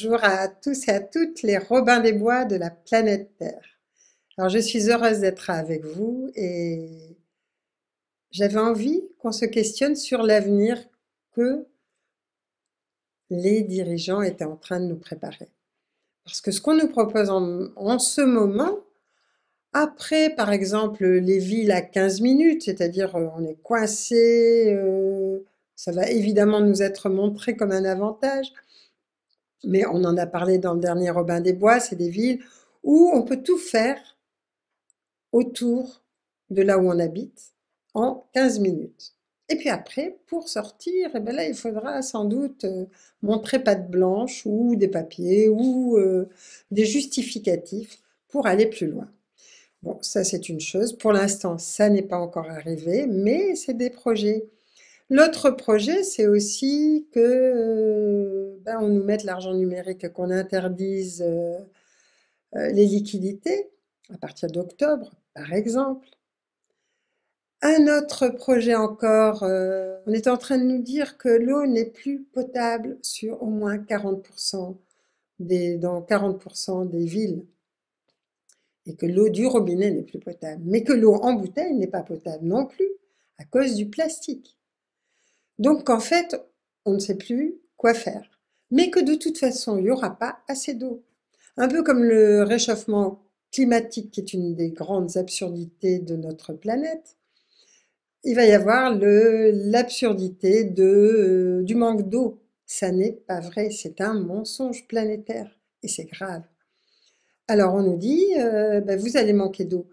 Bonjour à tous et à toutes les Robins des Bois de la planète Terre. Alors je suis heureuse d'être avec vous et j'avais envie qu'on se questionne sur l'avenir que les dirigeants étaient en train de nous préparer. Parce que ce qu'on nous propose en ce moment, après par exemple les villes à 15 minutes, c'est-à-dire on est coincé, ça va évidemment nous être montré comme un avantage. Mais on en a parlé dans le dernier Robin des Bois, c'est des villes où on peut tout faire autour de là où on habite en 15 minutes. Et puis après, pour sortir, eh ben là, il faudra sans doute montrer patte blanche ou des papiers ou des justificatifs pour aller plus loin. Bon, ça c'est une chose. Pour l'instant, ça n'est pas encore arrivé, mais c'est des projets. L'autre projet, c'est aussi que ben, on nous mette l'argent numérique, qu'on interdise les liquidités à partir d'octobre, par exemple. Un autre projet encore, on est en train de nous dire que l'eau n'est plus potable sur au moins 40% dans 40% des villes et que l'eau du robinet n'est plus potable, mais que l'eau en bouteille n'est pas potable non plus à cause du plastique. Donc en fait, on ne sait plus quoi faire, mais que de toute façon, il n'y aura pas assez d'eau. Un peu comme le réchauffement climatique, qui est une des grandes absurdités de notre planète, il va y avoir l'absurdité du manque d'eau. Ça n'est pas vrai, c'est un mensonge planétaire et c'est grave. Alors on nous dit, ben, vous allez manquer d'eau.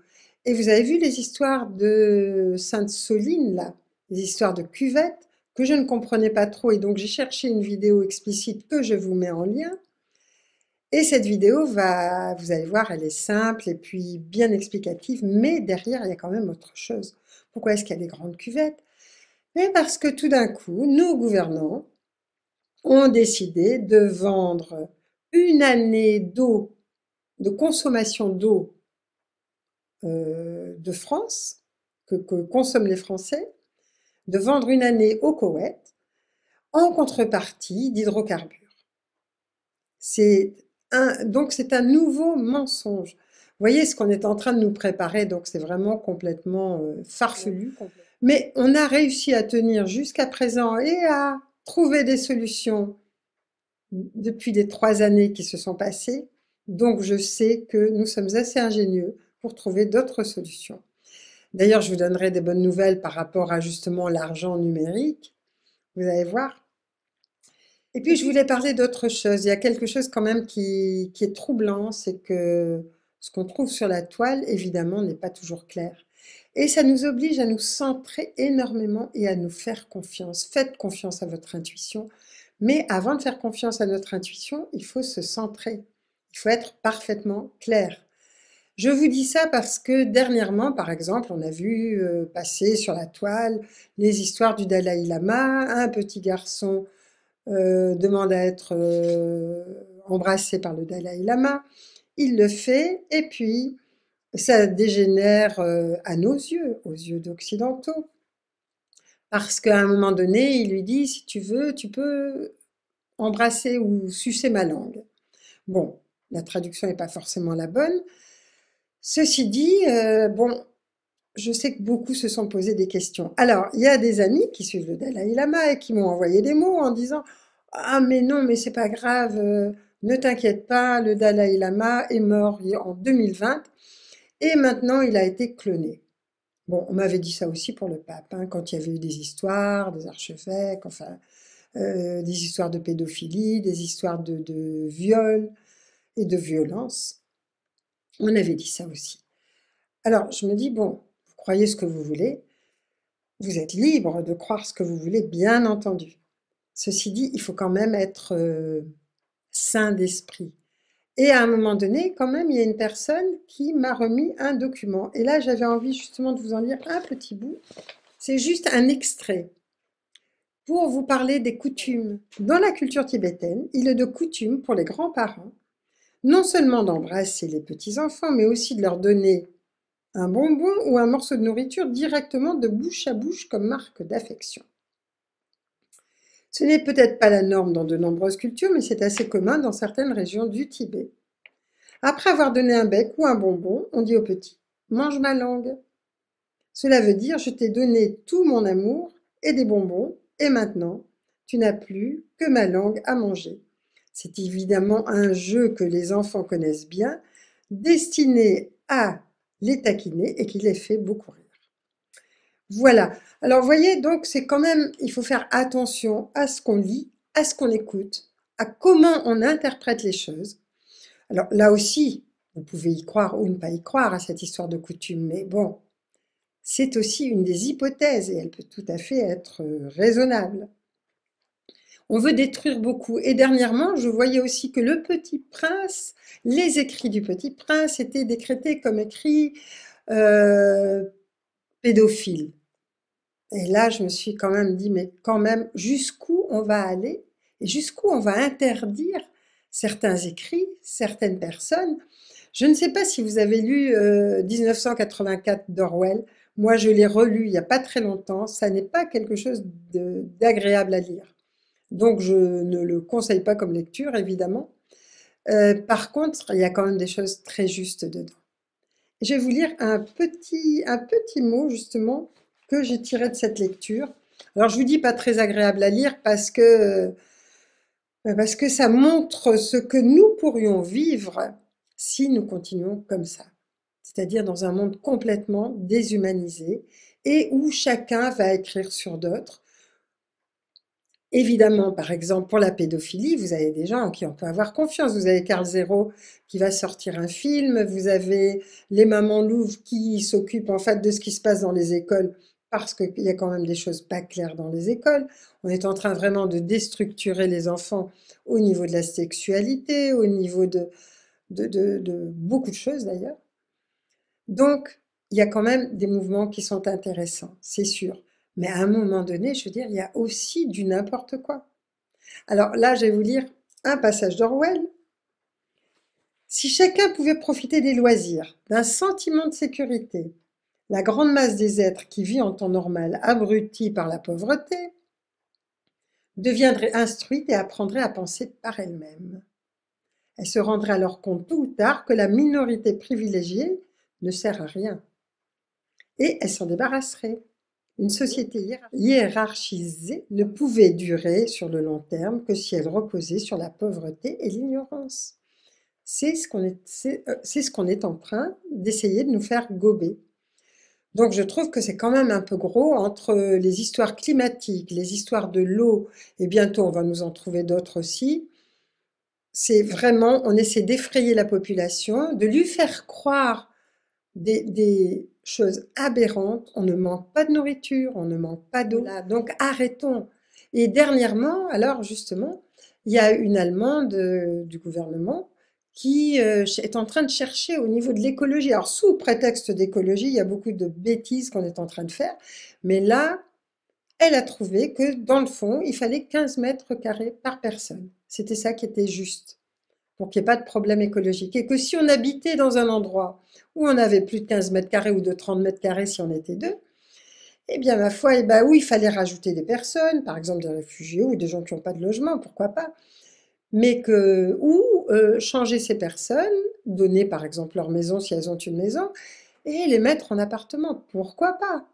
Et vous avez vu les histoires de Sainte-Soline, là, les histoires de cuvettes, que je ne comprenais pas trop, et donc j'ai cherché une vidéo explicite que je vous mets en lien. Et cette vidéo va, vous allez voir, elle est simple et puis bien explicative, mais derrière, il y a quand même autre chose. Pourquoi est-ce qu'il y a des grandes cuvettes? Mais parce que tout d'un coup, nos gouvernants ont décidé de vendre une année d'eau, de consommation d'eau de France, que consomment les Français, de vendre une année au Koweït en contrepartie d'hydrocarbures. Donc c'est un nouveau mensonge. Vous voyez ce qu'on est en train de nous préparer, donc c'est vraiment complètement farfelu. Mais on a réussi à tenir jusqu'à présent et à trouver des solutions depuis les 3 années qui se sont passées. Donc je sais que nous sommes assez ingénieux pour trouver d'autres solutions. D'ailleurs, je vous donnerai des bonnes nouvelles par rapport à justement l'argent numérique. Vous allez voir. Et puis, je voulais parler d'autre chose. Il y a quelque chose quand même qui est troublant, c'est que ce qu'on trouve sur la toile, évidemment, n'est pas toujours clair. Et ça nous oblige à nous centrer énormément et à nous faire confiance. Faites confiance à votre intuition. Mais avant de faire confiance à notre intuition, il faut se centrer. Il faut être parfaitement clair. Je vous dis ça parce que dernièrement, par exemple, on a vu passer sur la toile les histoires du Dalai Lama, un petit garçon demande à être embrassé par le Dalai Lama, il le fait, et puis ça dégénère à nos yeux, aux yeux d'occidentaux, parce qu'à un moment donné, il lui dit, si tu veux, tu peux embrasser ou sucer ma langue. Bon, la traduction n'est pas forcément la bonne. Ceci dit, bon, je sais que beaucoup se sont posé des questions. Alors, il y a des amis qui suivent le Dalai Lama et qui m'ont envoyé des mots en disant: «Ah mais non, mais c'est pas grave, ne t'inquiète pas, le Dalai Lama est mort en 2020 et maintenant il a été cloné». Bon, on m'avait dit ça aussi pour le pape, hein, quand il y avait eu des histoires, des archevêques, enfin, des histoires de pédophilie, des histoires de viol et de violence. On avait dit ça aussi. Alors, je me dis, bon, vous croyez ce que vous voulez, vous êtes libre de croire ce que vous voulez, bien entendu. Ceci dit, il faut quand même être sain d'esprit. Et à un moment donné, quand même, il y a une personne qui m'a remis un document. Et là, j'avais envie justement de vous en lire un petit bout. C'est juste un extrait pour vous parler des coutumes. Dans la culture tibétaine, il est de coutume pour les grands-parents non seulement d'embrasser les petits-enfants, mais aussi de leur donner un bonbon ou un morceau de nourriture directement de bouche à bouche comme marque d'affection. Ce n'est peut-être pas la norme dans de nombreuses cultures, mais c'est assez commun dans certaines régions du Tibet. Après avoir donné un bec ou un bonbon, on dit au petit: mange ma langue. Cela veut dire: je t'ai donné tout mon amour et des bonbons, et maintenant, tu n'as plus que ma langue à manger. C'est évidemment un jeu que les enfants connaissent bien, destiné à les taquiner et qui les fait beaucoup rire. Voilà. Alors, vous voyez, donc, c'est quand même, il faut faire attention à ce qu'on lit, à ce qu'on écoute, à comment on interprète les choses. Alors, là aussi, vous pouvez y croire ou ne pas y croire à cette histoire de coutume, mais bon, c'est aussi une des hypothèses et elle peut tout à fait être raisonnable. On veut détruire beaucoup. Et dernièrement, je voyais aussi que Le Petit Prince, les écrits du Petit Prince étaient décrétés comme écrits euh, pédophiles. Et là, je me suis quand même dit, mais quand même, jusqu'où on va aller et jusqu'où on va interdire certains écrits, certaines personnes. Je ne sais pas si vous avez lu 1984 d'Orwell. Moi, je l'ai relu il n'y a pas très longtemps. Ça n'est pas quelque chose d'agréable à lire. Donc, je ne le conseille pas comme lecture, évidemment. Par contre, il y a quand même des choses très justes dedans. Je vais vous lire un petit mot justement que j'ai tiré de cette lecture. Alors je vous dis pas très agréable à lire parce que ça montre ce que nous pourrions vivre si nous continuons comme ça. C'est-à-dire dans un monde complètement déshumanisé et où chacun va écrire sur d'autres. Évidemment, par exemple, pour la pédophilie, vous avez des gens en qui on peut avoir confiance. Vous avez Carl Zero qui va sortir un film, vous avez les mamans louves qui s'occupent en fait de ce qui se passe dans les écoles parce qu'il y a quand même des choses pas claires dans les écoles. On est en train vraiment de déstructurer les enfants au niveau de la sexualité, au niveau de beaucoup de choses d'ailleurs. Donc, il y a quand même des mouvements qui sont intéressants, c'est sûr. Mais à un moment donné, je veux dire, il y a aussi du n'importe quoi. Alors là, je vais vous lire un passage d'Orwell. Si chacun pouvait profiter des loisirs, d'un sentiment de sécurité, la grande masse des êtres qui vit en temps normal, abrutis par la pauvreté, deviendrait instruite et apprendrait à penser par elle-même. Elle se rendrait alors compte tôt ou tard que la minorité privilégiée ne sert à rien. Et elle s'en débarrasserait. Une société hiérarchisée ne pouvait durer sur le long terme que si elle reposait sur la pauvreté et l'ignorance. C'est ce qu'on est en train d'essayer de nous faire gober. Donc je trouve que c'est quand même un peu gros entre les histoires climatiques, les histoires de l'eau, et bientôt on va nous en trouver d'autres aussi. C'est vraiment, on essaie d'effrayer la population, de lui faire croire des choses aberrantes. On ne manque pas de nourriture, on ne manque pas d'eau. Voilà, donc arrêtons. Et dernièrement, alors justement, il y a une Allemande du gouvernement qui est en train de chercher au niveau de l'écologie. Alors sous prétexte d'écologie, il y a beaucoup de bêtises qu'on est en train de faire. Mais là, elle a trouvé que dans le fond, il fallait 15 mètres carrés par personne. C'était ça qui était juste pour qu'il n'y ait pas de problème écologique. Et que si on habitait dans un endroit où on avait plus de 15 mètres carrés ou de 30 mètres carrés si on était deux, eh bien, ma foi, eh ben, oui, il fallait rajouter des personnes, par exemple des réfugiés ou des gens qui n'ont pas de logement, pourquoi pas, mais que, ou changer ces personnes, donner par exemple leur maison si elles ont une maison, et les mettre en appartement, pourquoi pas?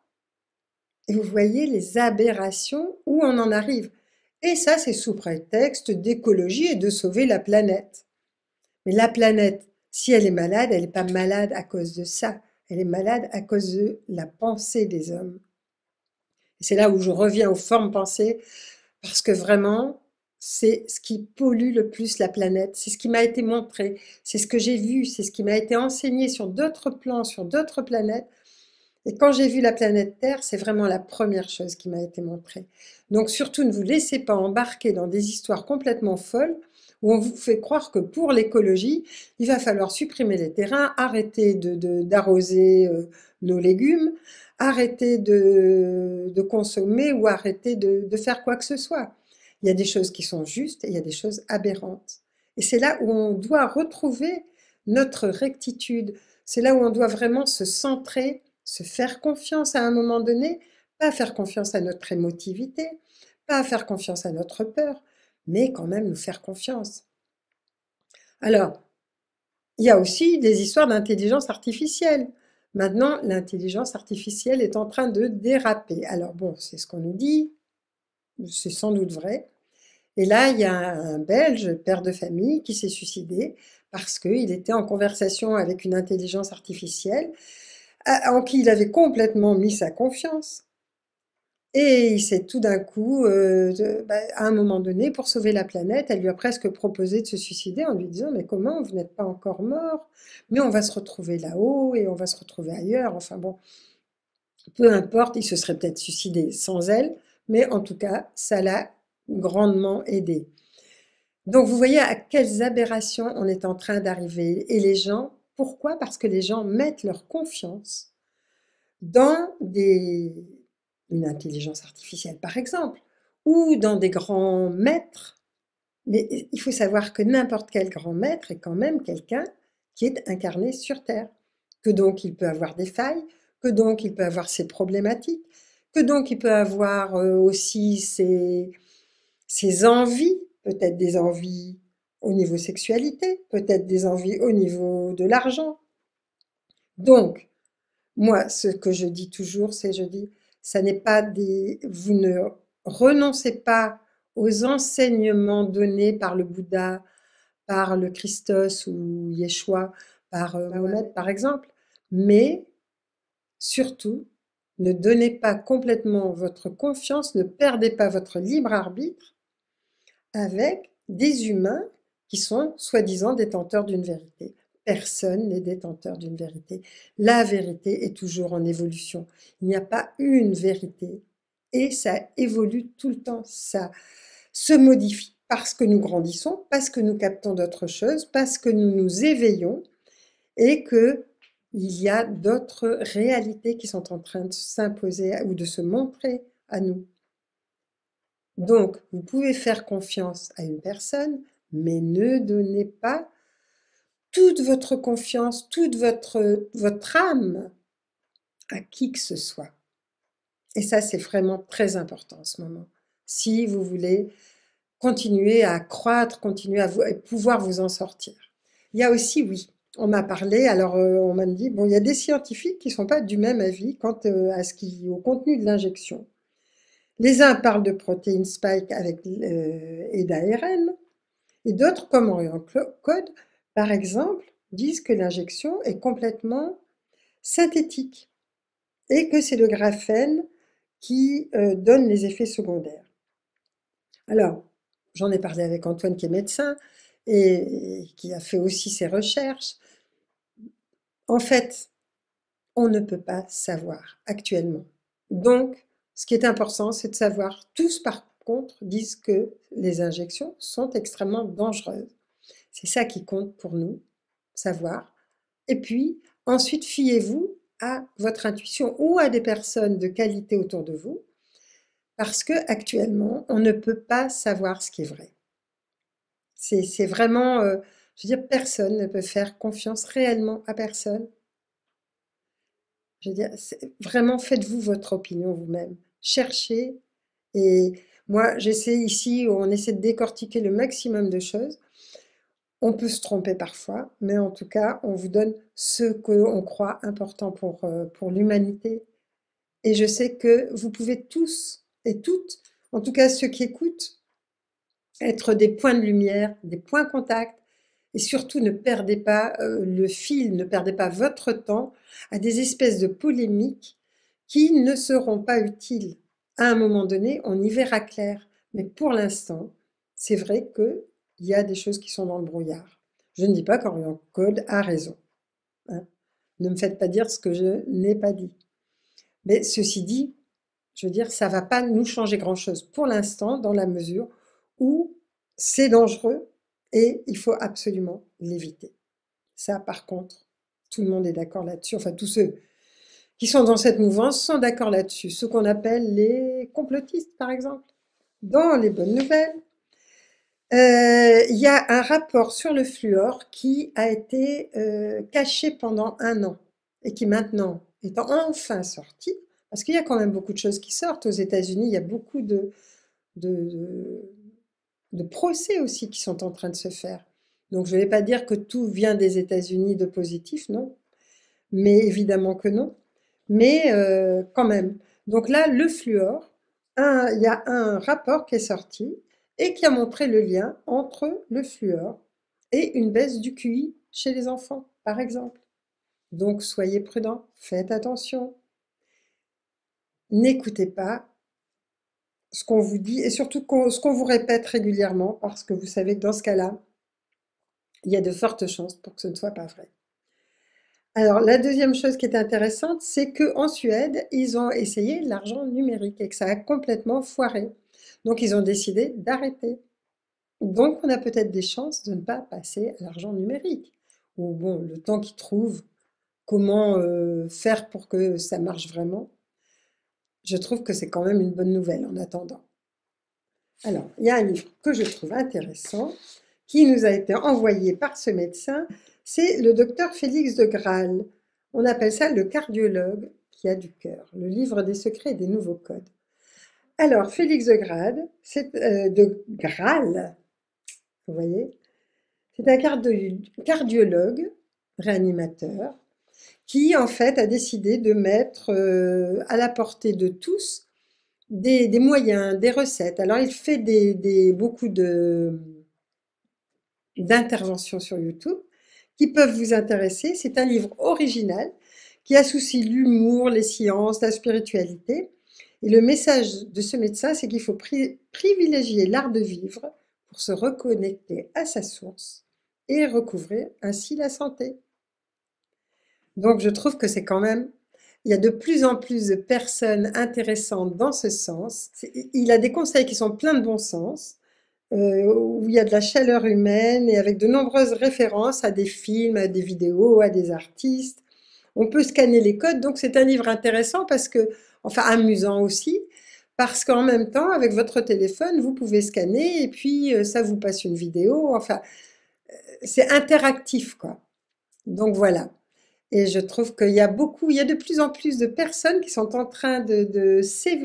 Et vous voyez les aberrations où on en arrive. Et ça, c'est sous prétexte d'écologie et de sauver la planète. Mais la planète, si elle est malade, elle n'est pas malade à cause de ça. Elle est malade à cause de la pensée des hommes. Et c'est là où je reviens aux formes pensées, parce que vraiment, c'est ce qui pollue le plus la planète. C'est ce qui m'a été montré, c'est ce que j'ai vu, c'est ce qui m'a été enseigné sur d'autres plans, sur d'autres planètes. Et quand j'ai vu la planète Terre, c'est vraiment la première chose qui m'a été montrée. Donc surtout, ne vous laissez pas embarquer dans des histoires complètement folles où on vous fait croire que pour l'écologie, il va falloir supprimer les terrains, arrêter d'arroser nos légumes, arrêter de consommer ou arrêter de faire quoi que ce soit. Il y a des choses qui sont justes et il y a des choses aberrantes. Et c'est là où on doit retrouver notre rectitude. C'est là où on doit vraiment se centrer, se faire confiance à un moment donné, pas faire confiance à notre émotivité, pas faire confiance à notre peur, mais quand même nous faire confiance. Alors, il y a aussi des histoires d'intelligence artificielle. Maintenant, l'intelligence artificielle est en train de déraper. Alors bon, c'est ce qu'on nous dit, c'est sans doute vrai. Et là, il y a un Belge, père de famille, qui s'est suicidé parce qu'il était en conversation avec une intelligence artificielle en qui il avait complètement mis sa confiance. Et il s'est tout d'un coup, à un moment donné, pour sauver la planète, elle lui a presque proposé de se suicider en lui disant: «Mais comment? Vous n'êtes pas encore mort, mais on va se retrouver là-haut et on va se retrouver ailleurs». Enfin bon, peu importe, il se serait peut-être suicidé sans elle, mais en tout cas, ça l'a grandement aidé. Donc vous voyez à quelles aberrations on est en train d'arriver. Et les gens, pourquoi? Parce que les gens mettent leur confiance dans une intelligence artificielle, par exemple, ou dans des grands maîtres. Mais il faut savoir que n'importe quel grand maître est quand même quelqu'un qui est incarné sur Terre, que donc il peut avoir des failles, que donc il peut avoir ses problématiques, que donc il peut avoir aussi ses envies, peut-être des envies au niveau sexualité, peut-être des envies au niveau de l'argent. Donc, moi, ce que je dis toujours, c'est je dis, ça n'est pas des, vous ne renoncez pas aux enseignements donnés par le Bouddha, par le Christos ou Yeshua, par Mohamed par exemple, mais surtout, ne donnez pas complètement votre confiance, ne perdez pas votre libre arbitre avec des humains qui sont soi-disant détenteurs d'une vérité. Personne n'est détenteur d'une vérité. La vérité est toujours en évolution. Il n'y a pas une vérité et ça évolue tout le temps. Ça se modifie parce que nous grandissons, parce que nous captons d'autres choses, parce que nous nous éveillons et que il y a d'autres réalités qui sont en train de s'imposer ou de se montrer à nous. Donc, vous pouvez faire confiance à une personne, mais ne donnez pas toute votre confiance, toute votre âme à qui que ce soit. Et ça, c'est vraiment très important en ce moment. Si vous voulez continuer à croître, continuer à pouvoir vous en sortir. Il y a aussi, oui, on m'a parlé, alors on m'a dit, bon, il y a des scientifiques qui ne sont pas du même avis quant au contenu de l'injection. Les uns parlent de protéines spike et d'ARN, et d'autres, comme Orion Code, par exemple, disent que l'injection est complètement synthétique et que c'est le graphène qui donne les effets secondaires. Alors, j'en ai parlé avec Antoine qui est médecin et qui a fait aussi ses recherches. En fait, on ne peut pas savoir actuellement. Donc, ce qui est important, c'est de savoir. Tous, par contre, disent que les injections sont extrêmement dangereuses. C'est ça qui compte pour nous, savoir. Et puis, ensuite, fiez-vous à votre intuition ou à des personnes de qualité autour de vous, parce que actuellement, on ne peut pas savoir ce qui est vrai. C'est vraiment, je veux dire, personne ne peut faire confiance réellement à personne. Je veux dire, vraiment, faites-vous votre opinion vous-même. Cherchez. Et moi, j'essaie ici, on essaie de décortiquer le maximum de choses. On peut se tromper parfois, mais en tout cas, on vous donne ce qu'on croit important pour l'humanité. Et je sais que vous pouvez tous et toutes, en tout cas ceux qui écoutent, être des points de lumière, des points contact, et surtout ne perdez pas le fil, ne perdez pas votre temps à des espèces de polémiques qui ne seront pas utiles. À un moment donné, on y verra clair. Mais pour l'instant, c'est vrai qu'il y a des choses qui sont dans le brouillard. Je ne dis pas qu'Orion Code a raison, hein. Ne me faites pas dire ce que je n'ai pas dit. Mais ceci dit, je veux dire, ça ne va pas nous changer grand-chose pour l'instant, dans la mesure où c'est dangereux et il faut absolument l'éviter. Ça, par contre, tout le monde est d'accord là-dessus. Enfin, tous ceux qui sont dans cette mouvance sont d'accord là-dessus. Ce qu'on appelle les complotistes, par exemple. Dans les bonnes nouvelles, il y a un rapport sur le fluor qui a été caché pendant 1 an et qui maintenant est enfin sorti, parce qu'il y a quand même beaucoup de choses qui sortent aux États-Unis. Il y a beaucoup de, de procès aussi qui sont en train de se faire. Donc je ne vais pas dire que tout vient des États-Unis de positif, non, mais évidemment que non, mais quand même. Donc là, le fluor, il y a un rapport qui est sorti et qui a montré le lien entre le fluor et une baisse du QI chez les enfants, par exemple. Donc soyez prudents, faites attention, n'écoutez pas ce qu'on vous dit et surtout ce qu'on vous répète régulièrement parce que vous savez que dans ce cas-là, il y a de fortes chances pour que ce ne soit pas vrai. Alors, la deuxième chose qui est intéressante, c'est qu'en Suède, ils ont essayé l'argent numérique et que ça a complètement foiré. Donc, ils ont décidé d'arrêter. Donc, on a peut-être des chances de ne pas passer à l'argent numérique. Ou bon, le temps qu'ils trouvent comment faire pour que ça marche vraiment, je trouve que c'est quand même une bonne nouvelle en attendant. Alors, il y a un livre que je trouve intéressant qui nous a été envoyé par ce médecin, c'est le docteur Félix de Graal. On appelle ça le cardiologue qui a du cœur, le livre des secrets et des nouveaux codes. Alors, Félix de Graal, de Graal, vous voyez, c'est un cardiologue, réanimateur, qui en fait a décidé de mettre à la portée de tous des moyens, des recettes. Alors, il fait beaucoup d'interventions sur YouTube qui peuvent vous intéresser. C'est un livre original qui associe l'humour, les sciences, la spiritualité. Et le message de ce médecin, c'est qu'il faut privilégier l'art de vivre pour se reconnecter à sa source et recouvrir ainsi la santé. Donc je trouve que c'est quand même, il y a de plus en plus de personnes intéressantes dans ce sens. Il a des conseils qui sont pleins de bon sens, où il y a de la chaleur humaine et avec de nombreuses références à des films, à des vidéos, à des artistes. On peut scanner les codes, donc c'est un livre intéressant parce que, enfin amusant aussi, parce qu'en même temps, avec votre téléphone, vous pouvez scanner et puis ça vous passe une vidéo. Enfin, c'est interactif, quoi. Donc voilà. Et je trouve il y a de plus en plus de personnes qui sont en train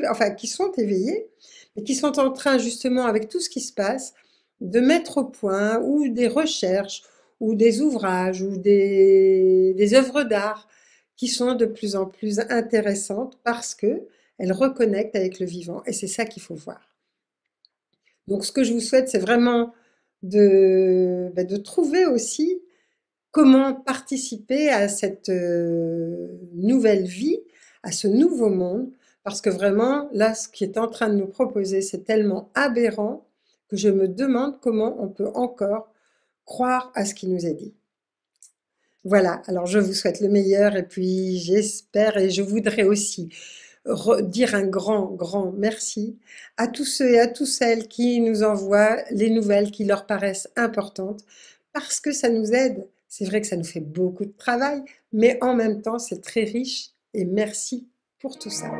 enfin, qui sont éveillées, et qui sont en train, justement, avec tout ce qui se passe, de mettre au point ou des recherches, ou des ouvrages, ou des œuvres d'art qui sont de plus en plus intéressantes parce que elles reconnectent avec le vivant. Et c'est ça qu'il faut voir. Donc, ce que je vous souhaite, c'est vraiment de trouver aussi comment participer à cette nouvelle vie, à ce nouveau monde, parce que vraiment, là, ce qui est en train de nous proposer, c'est tellement aberrant que je me demande comment on peut encore croire à ce qui nous est dit. Voilà, alors je vous souhaite le meilleur et puis j'espère et je voudrais aussi dire un grand, grand merci à tous ceux et à toutes celles qui nous envoient les nouvelles qui leur paraissent importantes parce que ça nous aide. C'est vrai que ça nous fait beaucoup de travail, mais en même temps, c'est très riche et merci pour tout ça.